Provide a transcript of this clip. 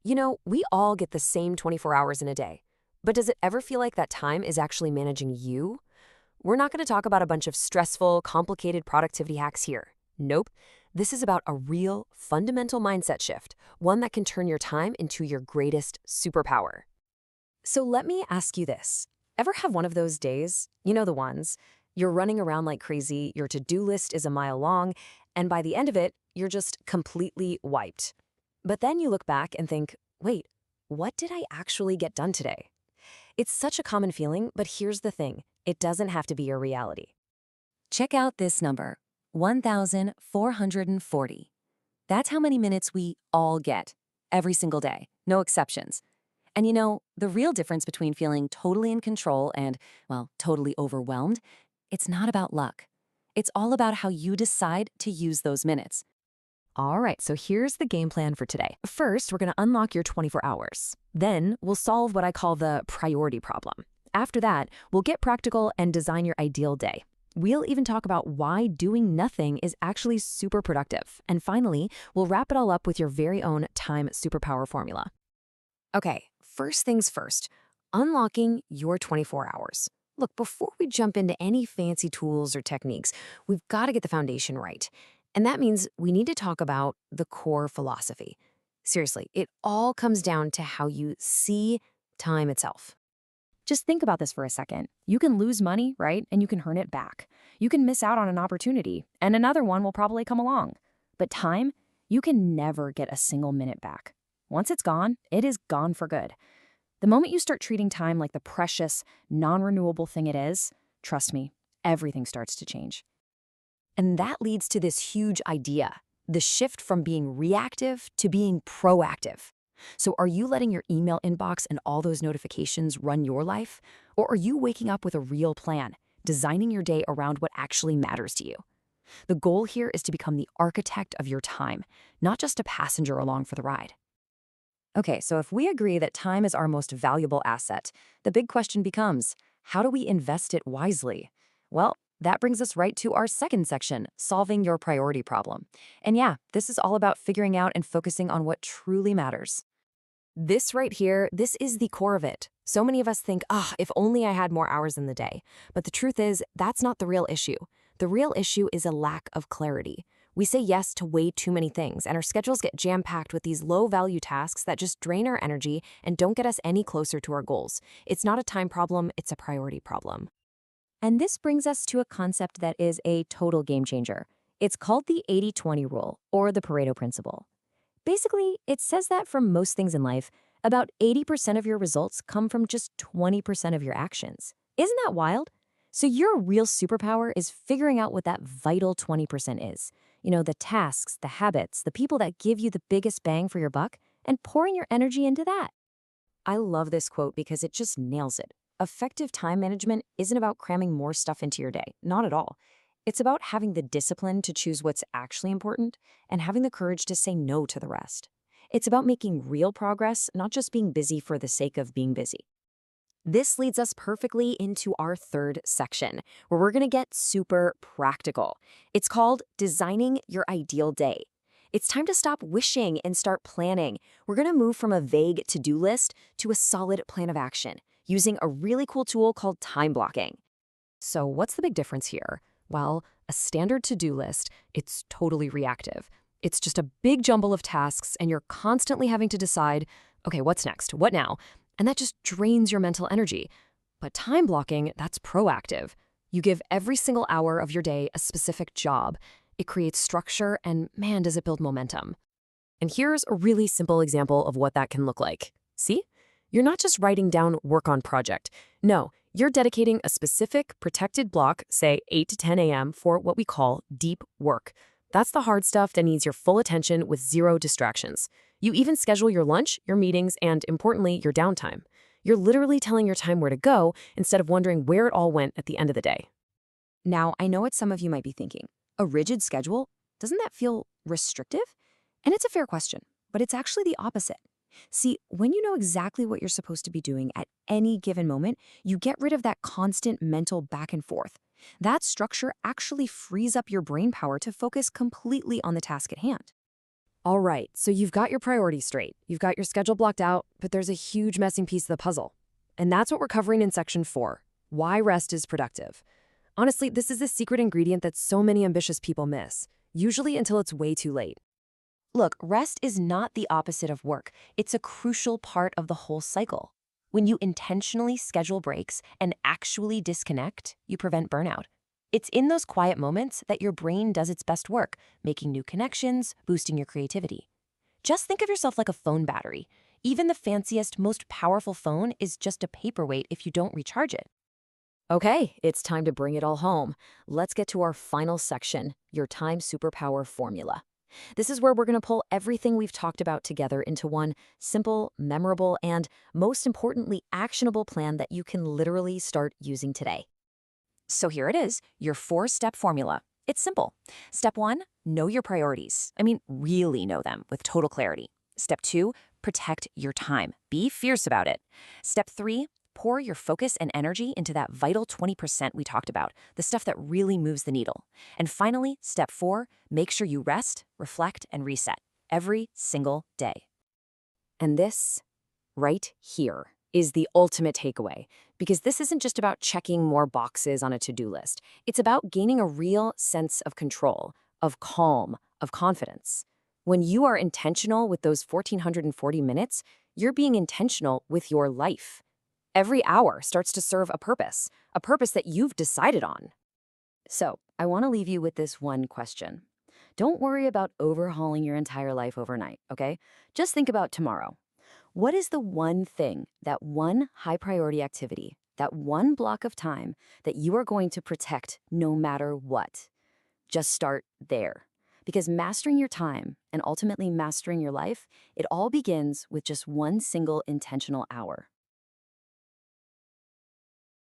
We all get the same 24 hours in a day. But does it ever feel like that time is actually managing you? We're not going to talk about a bunch of stressful, complicated productivity hacks here. Nope. This is about a real, fundamental mindset shift, one that can turn your time into your greatest superpower. So let me ask you this. Ever have one of those days? You know the ones. You're running around like crazy, your to-do list is a mile long, and by the end of it, you're just completely wiped. But then you look back and think, wait, what did I actually get done today? It's such a common feeling, but here's the thing. It doesn't have to be your reality. Check out this number, 1,440. That's how many minutes we all get, every single day, no exceptions. And the real difference between feeling totally in control and, well, totally overwhelmed, it's not about luck. It's all about how you decide to use those minutes. All right, so here's the game plan for today. First, we're going to unlock your 24 hours. Then, we'll solve what I call the priority problem. After that, we'll get practical and design your ideal day. We'll even talk about why doing nothing is actually super productive. And finally, we'll wrap it all up with your very own time superpower formula. Okay, first things first, unlocking your 24 hours. Look, before we jump into any fancy tools or techniques, we've got to get the foundation right. And that means we need to talk about the core philosophy. Seriously, it all comes down to how you see time itself. Just think about this for a second. You can lose money, right? And you can earn it back. You can miss out on an opportunity, and another one will probably come along. But time, you can never get a single minute back. Once it's gone, it is gone for good. The moment you start treating time like the precious, non-renewable thing it is, trust me, everything starts to change. And that leads to this huge idea, the shift from being reactive to being proactive. So are you letting your email inbox and all those notifications run your life? Or are you waking up with a real plan, designing your day around what actually matters to you? The goal here is to become the architect of your time, not just a passenger along for the ride. Okay, so if we agree that time is our most valuable asset, the big question becomes, how do we invest it wisely? Well, that brings us right to our second section, solving your priority problem. And yeah, this is all about figuring out and focusing on what truly matters. This right here, this is the core of it. So many of us think, if only I had more hours in the day. But the truth is, that's not the real issue. The real issue is a lack of clarity. We say yes to way too many things, and our schedules get jam-packed with these low-value tasks that just drain our energy and don't get us any closer to our goals. It's not a time problem, it's a priority problem. And this brings us to a concept that is a total game changer. It's called the 80-20 rule, or the Pareto principle. Basically, it says that for most things in life, about 80% of your results come from just 20% of your actions. Isn't that wild? So your real superpower is figuring out what that vital 20% is. The tasks, the habits, the people that give you the biggest bang for your buck, and pouring your energy into that. I love this quote because it just nails it. Effective time management isn't about cramming more stuff into your day, not at all. It's about having the discipline to choose what's actually important and having the courage to say no to the rest. It's about making real progress, not just being busy for the sake of being busy. This leads us perfectly into our third section, where we're going to get super practical. It's called Designing Your Ideal Day. It's time to stop wishing and start planning. We're going to move from a vague to-do list to a solid plan of action, using a really cool tool called time blocking. So what's the big difference here? Well, a standard to-do list, it's totally reactive. It's just a big jumble of tasks, and you're constantly having to decide, okay, what's next? What now? And that just drains your mental energy. But time blocking, that's proactive. You give every single hour of your day a specific job. It creates structure, and man, does it build momentum. And here's a really simple example of what that can look like. See? You're not just writing down work on project. No, you're dedicating a specific protected block, say 8 to 10 a.m., for what we call deep work. That's the hard stuff that needs your full attention with zero distractions. You even schedule your lunch, your meetings, and importantly, your downtime. You're literally telling your time where to go instead of wondering where it all went at the end of the day. Now, I know what some of you might be thinking. A rigid schedule? Doesn't that feel restrictive? And it's a fair question, but it's actually the opposite. See, when you know exactly what you're supposed to be doing at any given moment, you get rid of that constant mental back and forth. That structure actually frees up your brain power to focus completely on the task at hand. All right, so you've got your priorities straight. You've got your schedule blocked out, but there's a huge missing piece of the puzzle. And that's what we're covering in section 4, why rest is productive. Honestly, this is the secret ingredient that so many ambitious people miss, usually until it's way too late. Look, rest is not the opposite of work. It's a crucial part of the whole cycle. When you intentionally schedule breaks and actually disconnect, you prevent burnout. It's in those quiet moments that your brain does its best work, making new connections, boosting your creativity. Just think of yourself like a phone battery. Even the fanciest, most powerful phone is just a paperweight if you don't recharge it. Okay, it's time to bring it all home. Let's get to our final section, your time superpower formula. This is where we're going to pull everything we've talked about together into one simple, memorable, and most importantly, actionable plan that you can literally start using today. So here it is, your 4-step formula. It's simple. Step 1, know your priorities. I mean, really know them with total clarity. Step 2, protect your time. Be fierce about it. Step 3, pour your focus and energy into that vital 20% we talked about, the stuff that really moves the needle. And finally, step 4, make sure you rest, reflect, and reset every single day. And this, right here, is the ultimate takeaway, because this isn't just about checking more boxes on a to-do list. It's about gaining a real sense of control, of calm, of confidence. When you are intentional with those 1,440 minutes, you're being intentional with your life. Every hour starts to serve a purpose that you've decided on. So, I want to leave you with this one question. Don't worry about overhauling your entire life overnight, okay? Just think about tomorrow. What is the one thing, that one high priority activity, that one block of time that you are going to protect no matter what? Just start there. Because mastering your time and ultimately mastering your life, it all begins with just one single intentional hour.